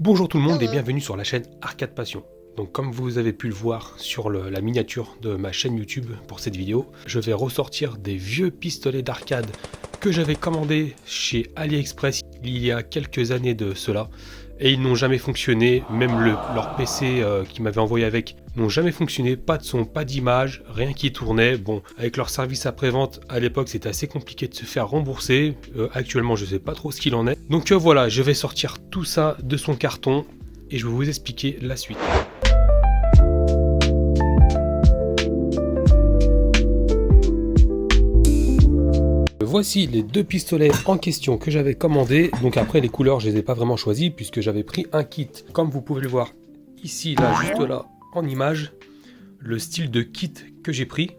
Bonjour tout le monde et bienvenue sur la chaîne Arcade Passion. Donc comme vous avez pu le voir sur la miniature de ma chaîne YouTube pour cette vidéo, je vais ressortir des vieux pistolets d'arcade que j'avais commandés chez AliExpress il y a quelques années de cela. Et ils n'ont jamais fonctionné, même leur PC qui m'avait envoyé avec n'ont jamais fonctionné, pas de son, pas d'image, rien qui tournait. Bon, avec leur service après-vente, à l'époque c'était assez compliqué de se faire rembourser. Actuellement je sais pas trop ce qu'il en est. Donc voilà, je vais sortir tout ça de son carton et je vais vous expliquer la suite. Voici les deux pistolets en question que j'avais commandés. Donc après les couleurs je les ai pas vraiment choisies puisque j'avais pris un kit. Comme vous pouvez le voir ici, là, juste là en image, le style de kit que j'ai pris.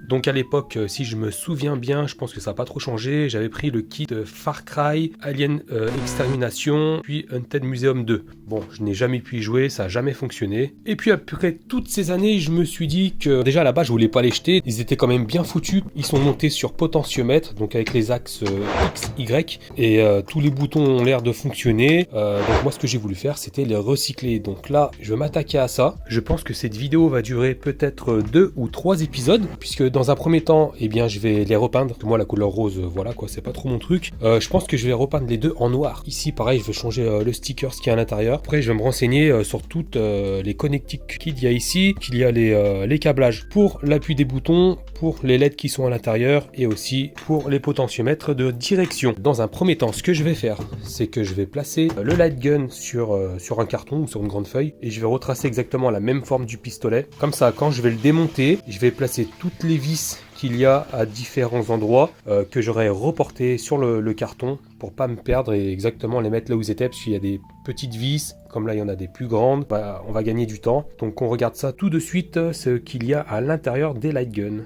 Donc à l'époque, si je me souviens bien, je pense que ça n'a pas trop changé, j'avais pris le kit Far Cry, Alien Extermination, puis Undead Museum 2. Bon, je n'ai jamais pu y jouer, ça n'a jamais fonctionné. Et puis après toutes ces années, je me suis dit que déjà là-bas, je voulais pas les jeter. Ils étaient quand même bien foutus. Ils sont montés sur potentiomètre, donc avec les axes X, Y, et tous les boutons ont l'air de fonctionner. Donc moi, ce que j'ai voulu faire, c'était les recycler. Donc là, je vais m'attaquer à ça. Je pense que cette vidéo va durer peut-être 2 ou 3 épisodes, puisque dans un premier temps, eh bien, je vais les repeindre. Moi, la couleur rose, voilà quoi, c'est pas trop mon truc. Je pense que je vais repeindre les deux en noir. Ici, pareil, je vais changer le sticker, ce qu'il y a à l'intérieur. Après, je vais me renseigner sur toutes les connectiques qu'il y a ici, qu'il y a les câblages pour l'appui des boutons, pour les LED qui sont à l'intérieur et aussi pour les potentiomètres de direction. Dans un premier temps, ce que je vais faire, c'est que je vais placer le light gun sur un carton ou sur une grande feuille et je vais retracer exactement la même forme du pistolet. Comme ça, quand je vais le démonter, je vais placer toutes les vis qu'il y a à différents endroits que j'aurais reporté sur le carton pour pas me perdre et exactement les mettre là où ils étaient, parce qu'il y a des petites vis, comme là il y en a des plus grandes, on va gagner du temps. Donc on regarde ça tout de suite, ce qu'il y a à l'intérieur des light guns.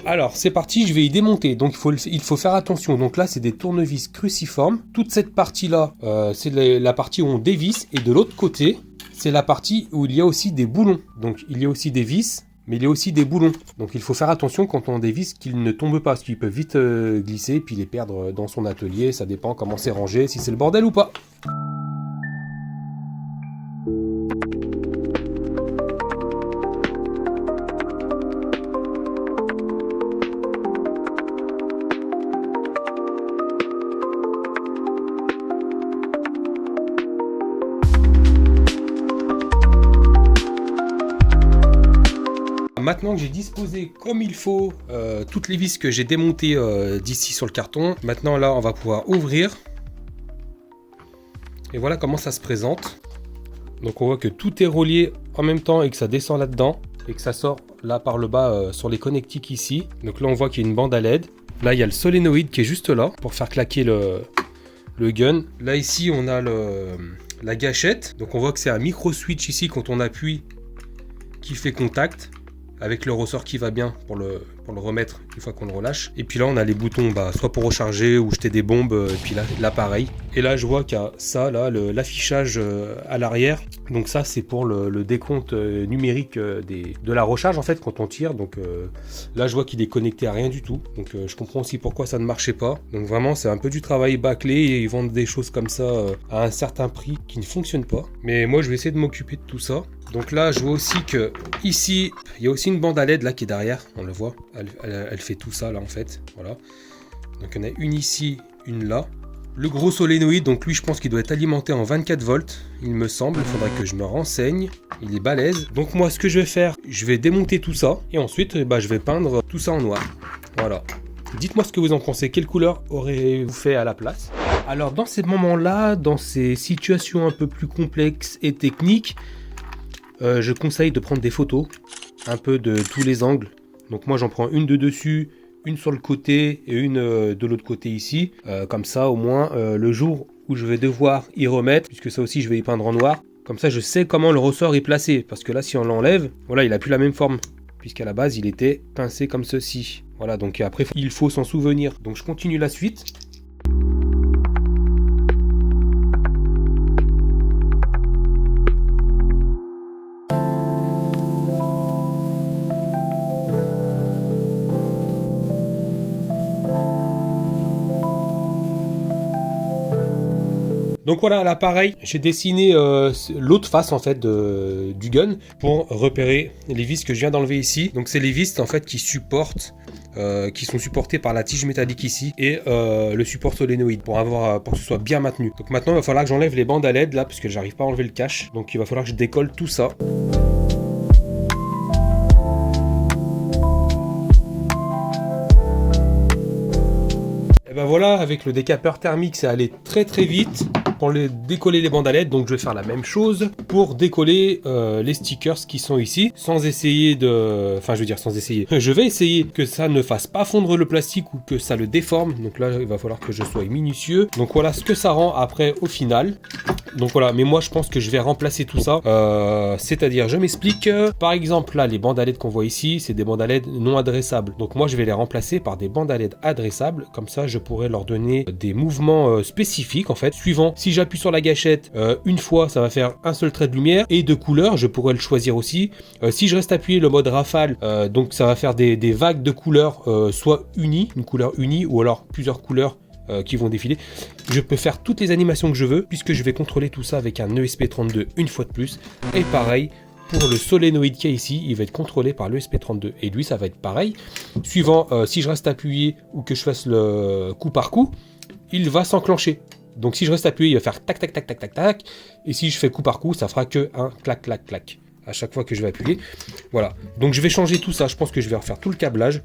Alors c'est parti, je vais y démonter, donc il faut faire attention. Donc là c'est des tournevis cruciformes, toute cette partie là c'est la partie où on dévisse, et de l'autre côté c'est la partie où il y a aussi des boulons. Donc il y a aussi des vis, mais il y a aussi des boulons. Donc il faut faire attention quand on dévisse qu'ils ne tombent pas, parce qu'ils peuvent vite glisser, puis les perdre dans son atelier. Ça dépend comment c'est rangé, si c'est le bordel ou pas. Maintenant que j'ai disposé comme il faut toutes les vis que j'ai démontées d'ici sur le carton, maintenant là on va pouvoir ouvrir. Et voilà comment ça se présente. Donc on voit que tout est relié en même temps et que ça descend là-dedans. Et que ça sort là par le bas sur les connectiques ici. Donc là on voit qu'il y a une bande à LED. Là il y a le solénoïde qui est juste là pour faire claquer le gun. Là ici on a la gâchette. Donc on voit que c'est un micro switch ici quand on appuie qui fait contact, avec le ressort qui va bien pour le remettre une fois qu'on le relâche. Et puis là on a les boutons soit pour recharger ou jeter des bombes, et puis là pareil. Et là je vois qu'il y a ça là, l'affichage à l'arrière. Donc ça c'est pour le décompte numérique de la recharge en fait quand on tire. Donc là je vois qu'il est connecté à rien du tout. Donc je comprends aussi pourquoi ça ne marchait pas. Donc vraiment c'est un peu du travail bâclé et ils vendent des choses comme ça à un certain prix qui ne fonctionnent pas. Mais moi je vais essayer de m'occuper de tout ça. Donc là je vois aussi que ici il y a aussi une bande à LED là qui est derrière, on le voit, elle fait tout ça là en fait, voilà. Donc il y en a une ici, une là. Le gros solénoïde, donc lui je pense qu'il doit être alimenté en 24 volts, il me semble, il faudra que je me renseigne, il est balèze. Donc moi ce que je vais faire, je vais démonter tout ça et ensuite je vais peindre tout ça en noir, voilà. Dites-moi ce que vous en pensez, quelle couleur aurez-vous fait à la place? Alors dans ces moments-là, dans ces situations un peu plus complexes et techniques, je conseille de prendre des photos un peu de tous les angles. Donc moi j'en prends une de dessus, une sur le côté et une de l'autre côté ici. Comme ça au moins le jour où je vais devoir y remettre, puisque ça aussi je vais y peindre en noir, comme ça je sais comment le ressort est placé. Parce que là si on l'enlève, voilà, il a plus la même forme, puisqu'à la base il était pincé comme ceci. Voilà, donc après il faut s'en souvenir. Donc je continue la suite. Donc voilà, là pareil, j'ai dessiné l'autre face en fait du gun pour repérer les vis que je viens d'enlever ici. Donc c'est les vis en fait qui supportent, qui sont supportées par la tige métallique ici et le support solénoïde pour que ce soit bien maintenu. Donc maintenant il va falloir que j'enlève les bandes à LED là parce que j'arrive pas à enlever le cache. Donc il va falloir que je décolle tout ça. Et ben voilà, avec le décapeur thermique, ça allait très très vite pour décoller les bandes à LED. Donc je vais faire la même chose pour décoller les stickers qui sont ici, sans essayer de... Enfin je veux dire sans essayer. Je vais essayer que ça ne fasse pas fondre le plastique ou que ça le déforme. Donc là il va falloir que je sois minutieux. Donc voilà ce que ça rend après au final. Donc voilà, mais moi je pense que je vais remplacer tout ça. C'est-à-dire, je m'explique. Par exemple là, les bandes à LED qu'on voit ici, c'est des bandes à LED non adressables. Donc moi je vais les remplacer par des bandes à LED adressables. Comme ça je pourrais leur donner des mouvements spécifiques en fait, suivant. Si j'appuie sur la gâchette une fois, ça va faire un seul trait de lumière et de couleur, je pourrais le choisir aussi. Si je reste appuyé le mode rafale, donc ça va faire des vagues de couleurs, soit unies, une couleur unie, ou alors plusieurs couleurs qui vont défiler. Je peux faire toutes les animations que je veux, puisque je vais contrôler tout ça avec un ESP32 une fois de plus. Et pareil, pour le solénoïde qui est ici, il va être contrôlé par l'ESP32. Et lui, ça va être pareil. Suivant, si je reste appuyé ou que je fasse le coup par coup, il va s'enclencher. Donc si je reste appuyé, il va faire tac tac tac tac tac tac. Et si je fais coup par coup, ça fera que un clac clac clac à chaque fois que je vais appuyer. Voilà. Donc je vais changer tout ça. Je pense que je vais refaire tout le câblage.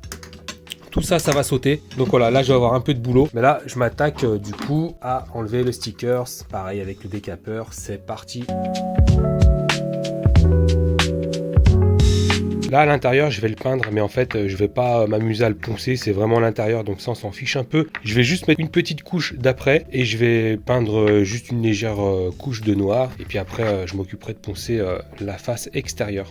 Tout ça, ça va sauter. Donc voilà, là je vais avoir un peu de boulot. Mais là, je m'attaque du coup à enlever le stickers. Pareil avec le décapeur. C'est parti. Là à l'intérieur je vais le peindre, mais en fait je vais pas m'amuser à le poncer, c'est vraiment l'intérieur, donc ça on s'en fiche un peu. Je vais juste mettre une petite couche d'après et je vais peindre juste une légère couche de noir, et puis après je m'occuperai de poncer la face extérieure.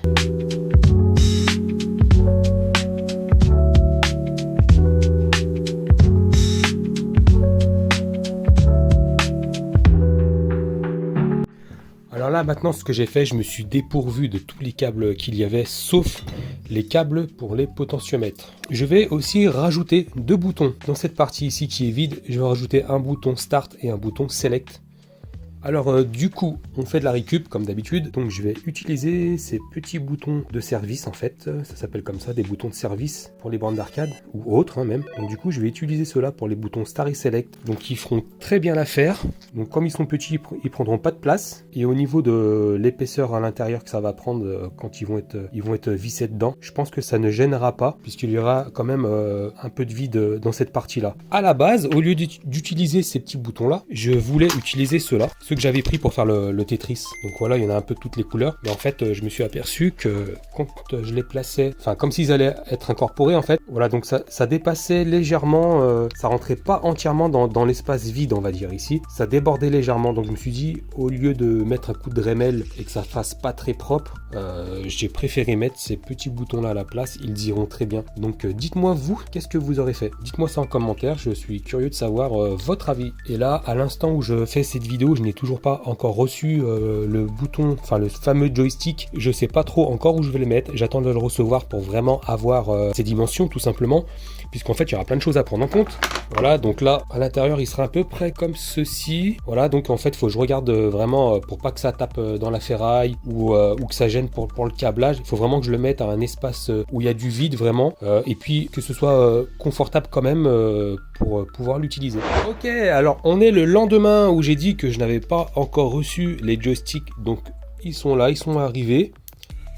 Alors là maintenant ce que j'ai fait, je me suis dépourvu de tous les câbles qu'il y avait, sauf les câbles pour les potentiomètres. Je vais aussi rajouter deux boutons. Dans cette partie ici qui est vide, je vais rajouter un bouton Start et un bouton Select. Alors du coup, on fait de la récup comme d'habitude, donc je vais utiliser ces petits boutons de service en fait, ça s'appelle comme ça, des boutons de service pour les bandes d'arcade, ou autres même. Donc du coup, je vais utiliser ceux-là pour les boutons Start et Select, donc ils feront très bien l'affaire. Donc comme ils sont petits, ils prendront pas de place, et au niveau de l'épaisseur à l'intérieur que ça va prendre quand ils vont être vissés dedans, je pense que ça ne gênera pas, puisqu'il y aura quand même un peu de vide dans cette partie-là. À la base, au lieu d'utiliser ces petits boutons-là, je voulais utiliser ceux-là, ceux que j'avais pris pour faire le Tetris. Donc voilà, il y en a un peu de toutes les couleurs. Mais en fait, je me suis aperçu que quand je les plaçais, enfin comme s'ils allaient être incorporés en fait, voilà, donc ça dépassait légèrement, ça rentrait pas entièrement dans l'espace vide, on va dire ici. Ça débordait légèrement. Donc je me suis dit, au lieu de mettre un coup de Dremel et que ça fasse pas très propre, j'ai préféré mettre ces petits boutons là à la place. Ils iront très bien. Donc dites-moi vous, qu'est-ce que vous aurez fait? Dites-moi ça en commentaire. Je suis curieux de savoir votre avis. Et là, à l'instant où je fais cette vidéo, je n'ai toujours pas encore reçu le bouton, enfin le fameux joystick. Je sais pas trop encore où je vais le mettre. J'attends de le recevoir pour vraiment avoir ses dimensions tout simplement, puisqu'en fait il y aura plein de choses à prendre en compte. Voilà, donc là à l'intérieur il sera à peu près comme ceci. Voilà, donc en fait il faut que je regarde vraiment pour pas que ça tape dans la ferraille ou que ça gêne pour le câblage. Il faut vraiment que je le mette à un espace où il y a du vide vraiment, et puis que ce soit confortable quand même pour pouvoir l'utiliser. Ok, alors on est le lendemain où j'ai dit que je n'avais pas encore reçu les joysticks, donc ils sont là, ils sont arrivés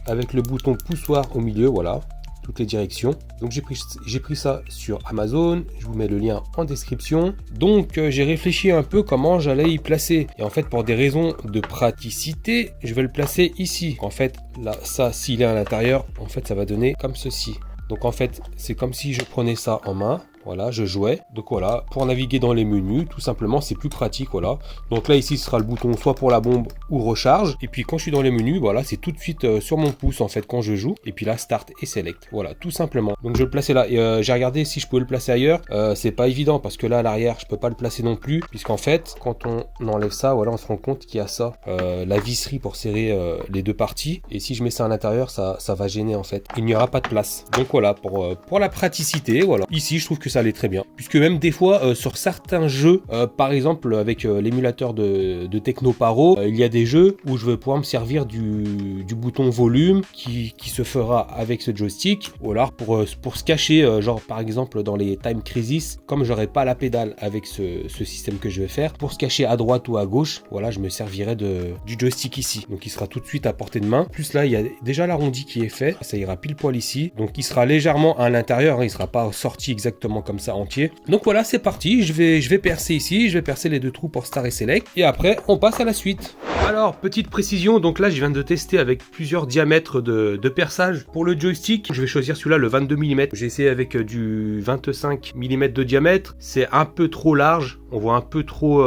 avec le bouton poussoir au milieu, voilà, toutes les directions. Donc j'ai pris ça sur Amazon, je vous mets le lien en description. Donc j'ai réfléchi un peu comment j'allais y placer, et en fait pour des raisons de praticité, je vais le placer ici. En fait là, ça s'il est à l'intérieur, en fait ça va donner comme ceci. Donc en fait c'est comme si je prenais ça en main. Voilà, je jouais. Donc voilà, pour naviguer dans les menus, tout simplement, c'est plus pratique, voilà. Donc là, ici, ce sera le bouton soit pour la bombe ou recharge. Et puis quand je suis dans les menus, voilà, c'est tout de suite sur mon pouce, en fait, quand je joue. Et puis là, Start et Select. Voilà, tout simplement. Donc je vais le placer là. Et j'ai regardé si je pouvais le placer ailleurs. C'est pas évident, parce que là, à l'arrière, je peux pas le placer non plus. Puisqu'en fait, quand on enlève ça, voilà, on se rend compte qu'il y a ça. La visserie pour serrer les deux parties. Et si je mets ça à l'intérieur, ça va gêner, en fait. Il n'y aura pas de place. Donc voilà, pour la praticité, voilà. Ici, je trouve que ça ça allait très bien. Puisque même des fois, sur certains jeux, par exemple avec l'émulateur de Technoparo, il y a des jeux où je vais pouvoir me servir du bouton volume qui se fera avec ce joystick, ou alors pour se cacher, genre par exemple dans les Time Crisis, comme j'aurai pas la pédale avec ce système que je vais faire, pour se cacher à droite ou à gauche, voilà, je me servirai du joystick ici. Donc il sera tout de suite à portée de main. Plus là, il y a déjà l'arrondi qui est fait, ça ira pile poil ici. Donc il sera légèrement à l'intérieur, hein, il sera pas sorti exactement comme ça entier. Donc voilà, c'est parti, je vais percer ici, je vais percer les deux trous pour Star et Select, et après on passe à la suite. Alors, petite précision, donc là je viens de tester avec plusieurs diamètres de perçage. Pour le joystick, je vais choisir celui-là, le 22 mm. J'ai essayé avec du 25 mm de diamètre, c'est un peu trop large, on voit un peu trop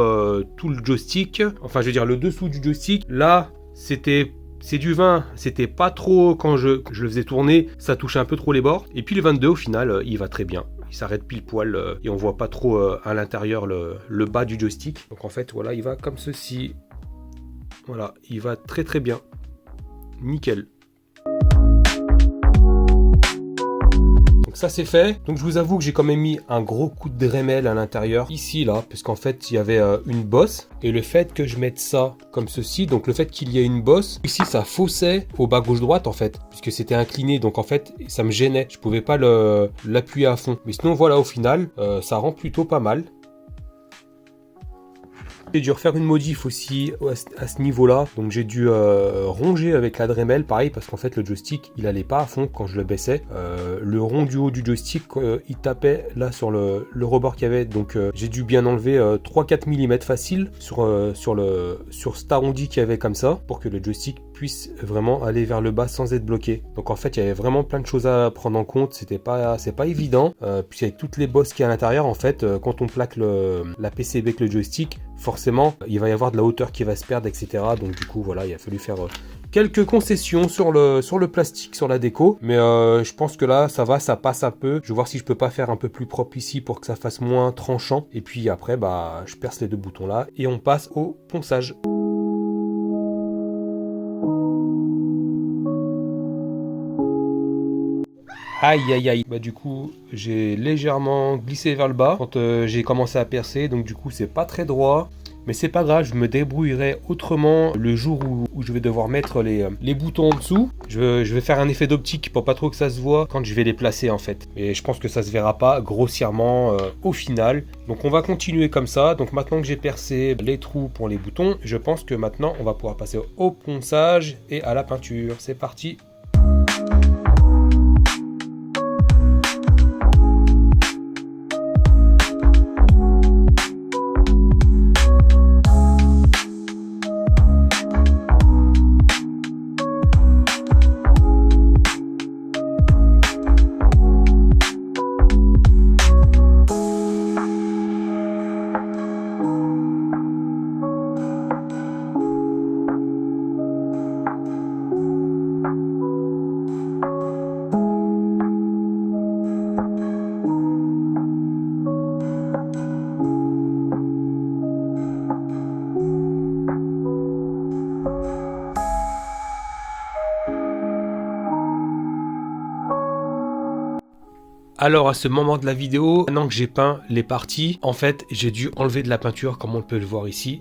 tout le joystick, enfin je veux dire le dessous du joystick. Là, c'est du 20, c'était pas trop, quand je le faisais tourner, ça touchait un peu trop les bords. Et puis le 22 au final, il va très bien. Il s'arrête pile poil et on voit pas trop à l'intérieur le bas du joystick. Donc en fait, voilà, il va comme ceci. Voilà, il va très très bien. Nickel. Donc ça c'est fait. Donc je vous avoue que j'ai quand même mis un gros coup de Dremel à l'intérieur, ici là, parce qu'en fait il y avait une bosse. Et le fait que je mette ça comme ceci, donc le fait qu'il y ait une bosse, ici ça faussait au bas gauche-droite en fait, puisque c'était incliné, donc en fait ça me gênait. Je pouvais pas l'appuyer à fond. Mais sinon voilà, au final, ça rend plutôt pas mal. J'ai dû refaire une modif aussi à ce niveau-là, donc j'ai dû ronger avec la Dremel, pareil, parce qu'en fait le joystick il allait pas à fond quand je le baissais. Le rond du haut du joystick il tapait là sur le rebord qu'il y avait, donc j'ai dû bien enlever 3-4 mm facile sur cet arrondi qu'il y avait comme ça, pour que le joystick puisse vraiment aller vers le bas sans être bloqué. Donc en fait il y avait vraiment plein de choses à prendre en compte, c'est pas évident, puis avec toutes les bosses qu'il y a à l'intérieur, en fait quand on plaque la PCB avec le joystick, forcément il va y avoir de la hauteur qui va se perdre, etc. Donc du coup voilà, il a fallu faire quelques concessions sur le plastique, sur la déco, mais je pense que là ça va, ça passe un peu. Je vais voir si je peux pas faire un peu plus propre ici pour que ça fasse moins tranchant, et puis après bah je perce les deux boutons là et on passe au ponçage. Aïe aïe aïe, bah du coup j'ai légèrement glissé vers le bas quand j'ai commencé à percer, donc du coup c'est pas très droit. Mais c'est pas grave, je me débrouillerai autrement le jour où je vais devoir mettre les boutons en dessous. Je vais faire un effet d'optique pour pas trop que ça se voit quand je vais les placer en fait. Et je pense que ça se verra pas grossièrement au final. Donc on va continuer comme ça. Donc maintenant que j'ai percé les trous pour les boutons, je pense que maintenant on va pouvoir passer au ponçage et à la peinture. C'est parti! Alors à ce moment de la vidéo, maintenant que j'ai peint les parties, en fait j'ai dû enlever de la peinture comme on peut le voir ici.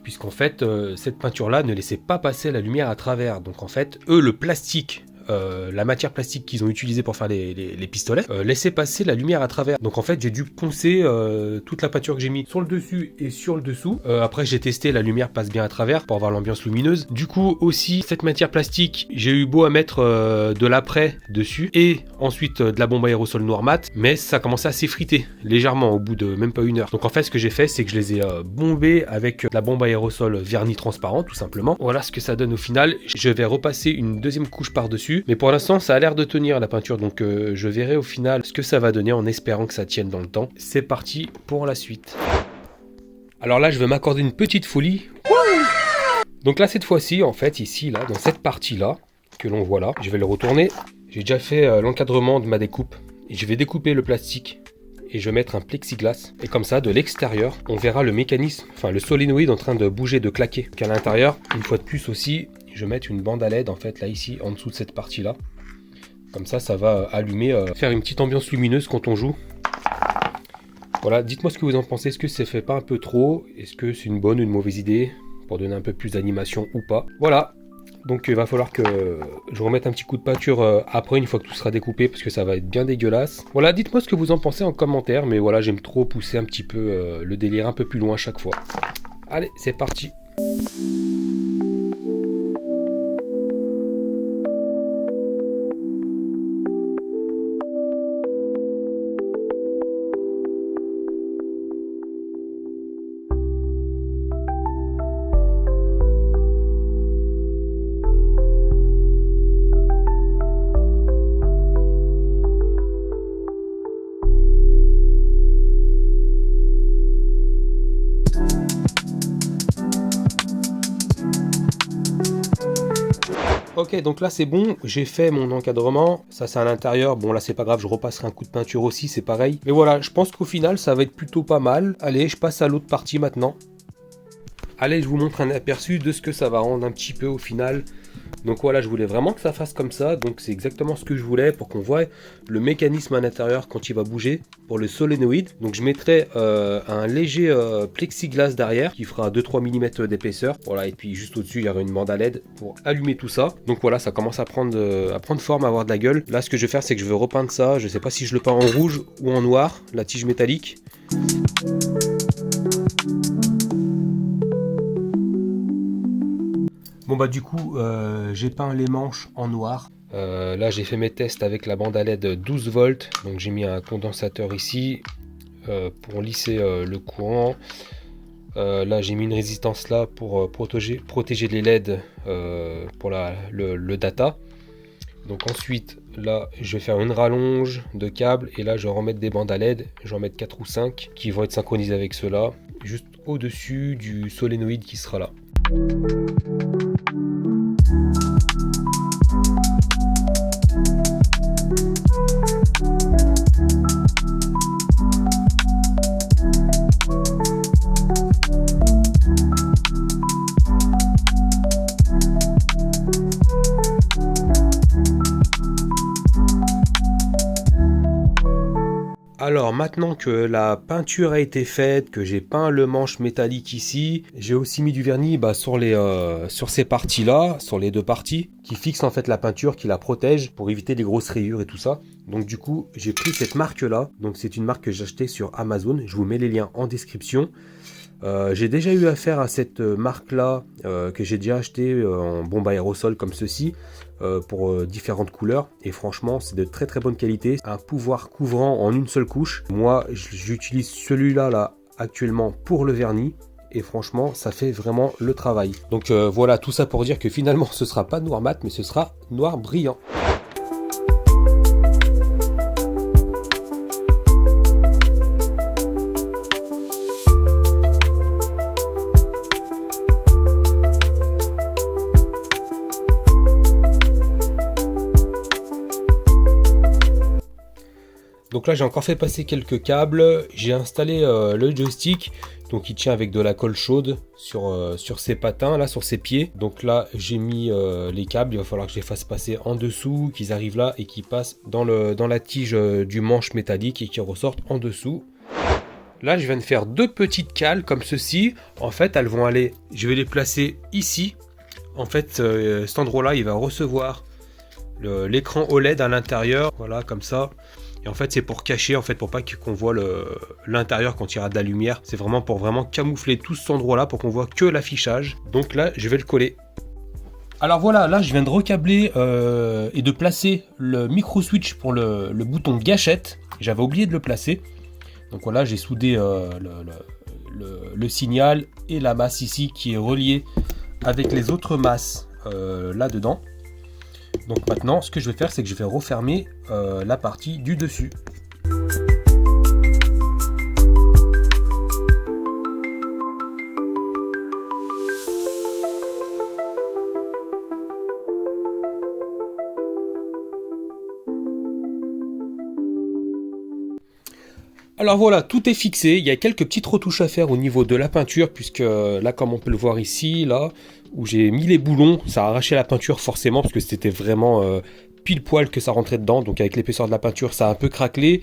Puisqu'en fait cette peinture là ne laissait pas passer la lumière à travers. Donc en fait eux le plastique, la matière plastique qu'ils ont utilisée pour faire les pistolets laissait passer la lumière à travers. Donc en fait j'ai dû poncer toute la peinture que j'ai mis sur le dessus et sur le dessous. Après j'ai testé, la lumière passe bien à travers pour avoir l'ambiance lumineuse. Du coup aussi cette matière plastique, j'ai eu beau à mettre de l'après dessus et ensuite de la bombe à aérosol noir mat, mais ça commençait à s'effriter légèrement au bout de même pas une heure. Donc en fait ce que j'ai fait, c'est que je les ai bombés avec la bombe à aérosol vernis transparent tout simplement. Voilà ce que ça donne au final. Je vais repasser une deuxième couche par dessus, mais pour l'instant ça a l'air de tenir la peinture, donc je verrai au final ce que ça va donner en espérant que ça tienne dans le temps. C'est parti pour la suite. Alors là je vais m'accorder une petite folie. Donc là cette fois-ci en fait ici là dans cette partie là que l'on voit là, je vais le retourner. J'ai déjà fait l'encadrement de ma découpe et je vais découper le plastique et je vais mettre un plexiglas, et comme ça de l'extérieur on verra le mécanisme, enfin le solénoïde en train de bouger, de claquer. Qu'à l'intérieur, une fois de plus aussi, je vais mettre une bande à LED en fait là ici en dessous de cette partie là. Comme ça ça va allumer, faire une petite ambiance lumineuse quand on joue. Voilà, dites-moi ce que vous en pensez. Est-ce que ça fait pas un peu trop? Est-ce que c'est une bonne ou une mauvaise idée pour donner un peu plus d'animation ou pas? Voilà. Donc il va falloir que je remette un petit coup de peinture après, une fois que tout sera découpé, parce que ça va être bien dégueulasse. Voilà, dites-moi ce que vous en pensez en commentaire, mais voilà, j'aime trop pousser un petit peu le délire un peu plus loin à chaque fois. Allez, c'est parti. Ok, donc là c'est bon, j'ai fait mon encadrement, ça c'est à l'intérieur, bon là c'est pas grave, je repasserai un coup de peinture aussi, c'est pareil. Mais voilà, je pense qu'au final ça va être plutôt pas mal. Allez, je passe à l'autre partie maintenant. Allez, je vous montre un aperçu de ce que ça va rendre un petit peu au final. Donc voilà, je voulais vraiment que ça fasse comme ça, donc c'est exactement ce que je voulais pour qu'on voit le mécanisme à l'intérieur quand il va bouger pour le solénoïde. Donc je mettrai un léger plexiglas derrière qui fera 2-3 mm d'épaisseur. Voilà, et puis juste au-dessus il y aura une bande à LED pour allumer tout ça. Donc voilà, ça commence à prendre forme, à avoir de la gueule. Là ce que je vais faire, c'est que je vais repeindre ça. Je sais pas si je le peins en rouge ou en noir, la tige métallique. Bon bah du coup j'ai peint les manches en noir. Là j'ai fait mes tests avec la bande à LED 12 volts. Donc j'ai mis un condensateur ici pour lisser le courant. Là j'ai mis une résistance là pour protéger les LED pour le data. Donc ensuite là je vais faire une rallonge de câble et là je vais remettre des bandes à LED. Je vais en mettre 4 ou 5 qui vont être synchronisées avec ceux-là, juste au-dessus du solénoïde qui sera là. Alors maintenant que la peinture a été faite, que j'ai peint le manche métallique ici, j'ai aussi mis du vernis sur ces parties-là, sur les deux parties, qui fixent en fait la peinture, qui la protège pour éviter les grosses rayures et tout ça. Donc du coup, j'ai pris cette marque-là. Donc c'est une marque que j'ai achetée sur Amazon. Je vous mets les liens en description. J'ai déjà eu affaire à cette marque-là que j'ai déjà acheté en bombe aérosol comme ceci. Pour différentes couleurs et franchement c'est de très très bonne qualité, un pouvoir couvrant en une seule couche. Moi j'utilise celui-là là actuellement pour le vernis et franchement ça fait vraiment le travail. Donc voilà, tout ça pour dire que finalement ce sera pas noir mat mais ce sera noir brillant. Donc là j'ai encore fait passer quelques câbles, j'ai installé le joystick, donc il tient avec de la colle chaude sur ses patins, là sur ses pieds. Donc là j'ai mis les câbles, il va falloir que je les fasse passer en dessous, qu'ils arrivent là et qu'ils passent dans la tige du manche métallique et qu'ils ressortent en dessous. Là je viens de faire deux petites cales comme ceci, en fait elles vont aller, je vais les placer ici. En fait cet endroit là il va recevoir l'écran OLED à l'intérieur, voilà comme ça. Et en fait c'est pour cacher, en fait pour pas qu'on voit l'intérieur quand il y aura de la lumière. C'est vraiment pour camoufler tout cet endroit là pour qu'on voit que l'affichage. Donc là je vais le coller. Alors voilà, là je viens de recabler et de placer le micro switch pour le bouton gâchette. J'avais oublié de le placer. Donc voilà, j'ai soudé le signal et la masse ici qui est reliée avec les autres masses là dedans. Donc maintenant ce que je vais faire c'est que je vais refermer la partie du dessus. Alors voilà, tout est fixé, il y a quelques petites retouches à faire au niveau de la peinture, puisque là comme on peut le voir ici, là où j'ai mis les boulons, ça a arraché la peinture forcément, parce que c'était vraiment pile poil que ça rentrait dedans, donc avec l'épaisseur de la peinture ça a un peu craquelé.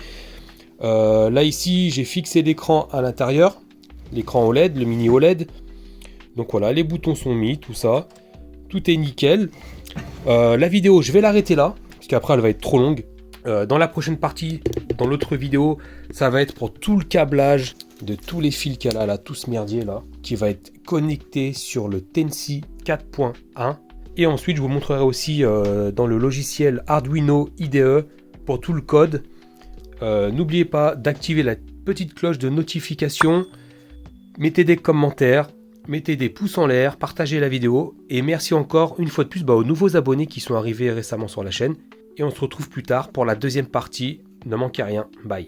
Là ici j'ai fixé l'écran à l'intérieur, l'écran OLED, le mini OLED. Donc voilà, les boutons sont mis, tout ça, tout est nickel. La vidéo je vais l'arrêter là, parce qu'après elle va être trop longue. Dans la prochaine partie, dans l'autre vidéo, ça va être pour tout le câblage de tous les fils qu'elle a là, tout ce merdier là, qui va être connecté sur le Tensi 4.1. Et ensuite je vous montrerai aussi dans le logiciel Arduino IDE pour tout le code. N'oubliez pas d'activer la petite cloche de notification, mettez des commentaires, mettez des pouces en l'air, partagez la vidéo et merci encore une fois de plus aux nouveaux abonnés qui sont arrivés récemment sur la chaîne et on se retrouve plus tard pour la deuxième partie, ne manquez rien, bye.